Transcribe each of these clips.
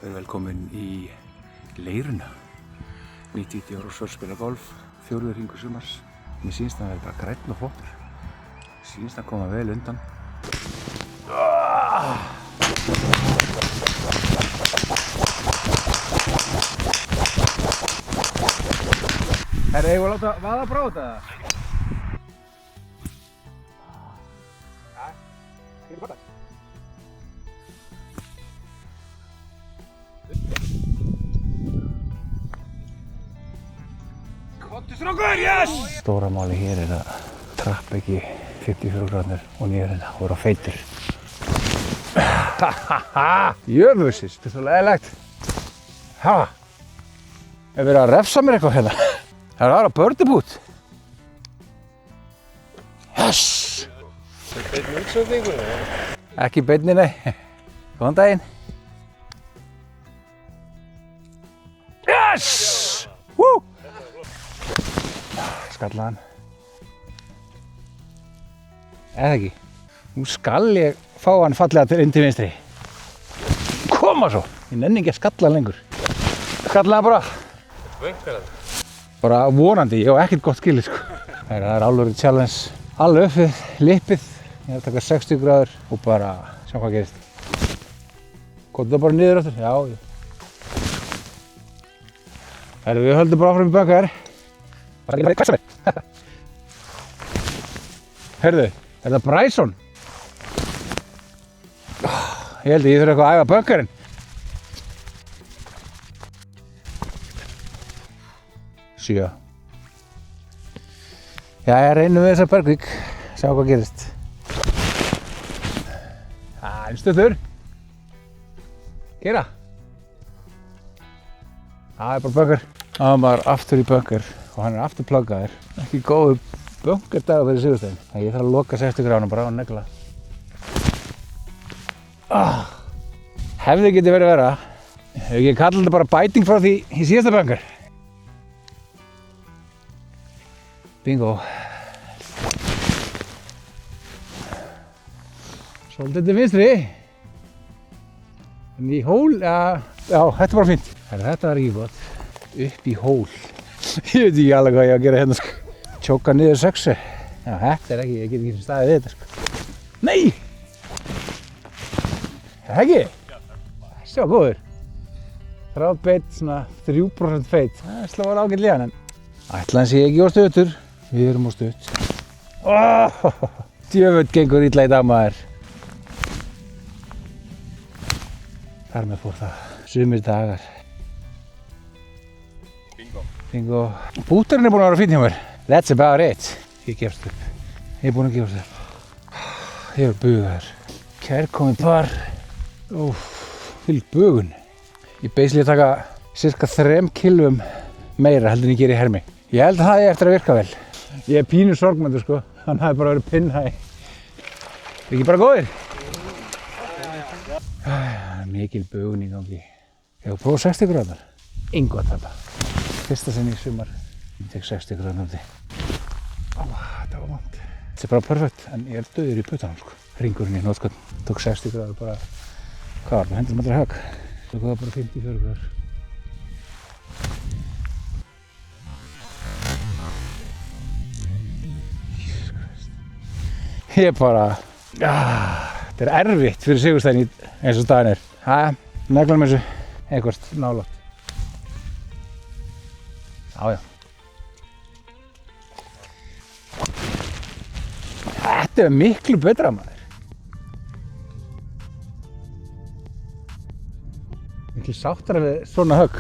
Velkomin í Leiruna. Mitt í Djórósvör spila golf, 4. hringur sumars. Mér sýnst að það er bara grænn og flottur. Sýnst að koma vel undan. Herra, ég var að láta vaða bráða þetta? Ja, skriðu bara. Strákur, yes! Stóra máli hér er að trappa ekki 54 gráður og nýður og vera feitur. Jöfusins, þetta er svo leiðilegt. Ha! Er verið að refsa mér eitthvað hérna? Það er aðra bördibút. Yes! Er beinni útsendingu? Ekki beinni, nei. Góðan daginn. Yes! Woo! Skallaðan. Eða ekki. Nú skal ég fá hann fallega inn til vinstri. Koma svo! Ég nenni ekki að skalla hann lengur. Skallaðan bara. Vöngarinn? Bara vonandi, ég á ekkert gott skilið sko. Það er alveg challenge. Alveg upp við lippið. Ég er að taka 60 gráður og bara sjá hvað gerist. Komdu það bara niður aftur? Já. Herru, við höldum bara áfram í bunker. Bara ekki hvæsa mér. Herðu, er það Bryson? Ég held að ég þurfi eitthvað að æfa bunkerinn. Sjö. Jæja, reynum við þessa Bergvík. Sjá hvað gerist. Stuttur. Keyra. Það er bara bunker. Það var aftur í bunker. Og hann er aftur pluggaður. Ekki góður bunkerdagur fyrir Sigurstein. Ég þarf að loka 60 gráðunum bara á negla. Hefði getið verið verra. Hefur ekki kallað þetta bara bæting frá því í síðasta bunker. Bingo. Svolítið til vinstri. En í hól, já, þetta er bara fínt. Þetta var ekki gott. Upp í hól. Ég veit ekki alveg hvað ég á að gera hérna sko. Tjóka niður 6. Já, þetta er ekki, ég get ekki staðið við þetta sko. Nei! Það ekki? Þessi var góður. Þráð beit, svona 3% feit. Það slóðar ágætlega en ætlaðan sé ég ekki á stuttur. Við erum á stutt. Djöfull gengur illa í dag maður. Þar með fór það. Sumir dagar. Bingo. Búturinn er búinn að vera fín hjá mér. That's about it. Ég gefst upp. Ég er búinn að gefast upp. Ég er bugaður. Kærkomið par. Fylg bugun. Ég basically að taka cirka 3 kilum meira heldur en ég gerir í hermi. Ég held að það er eftir að virka vel. Ég er pínu sorgmættur sko. Hann hafi bara verið pinnhæ. Er ekki bara góðir? Mikil bugun í gangi. Ég hef prófað 60 gráður. Engu að tapa. Fyrsta sinn í sumar. Ég tek 60 gráður nátti. Þetta var vant. Þetta er bara perfekt, en ég er döður í puttanum sko. Hringurinn í nótskotn. Tók 60 gráður bara, hvað var það, 100 metrar högg. Tók það bara 54 gráður. Jesus Christ. Ég bara, þetta er erfitt fyrir Sigurstein eins og staðinn er. Neglanum þessu, eitthvað nálægt. Já. Þetta er miklu betra maður. Miklu sáttara við svona högg.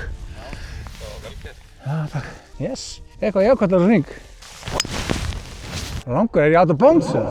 Það var vel gert. Já, takk. Yes. Eitthvað jákvæmt á þessu hring. Langur er ég out of bounds eða?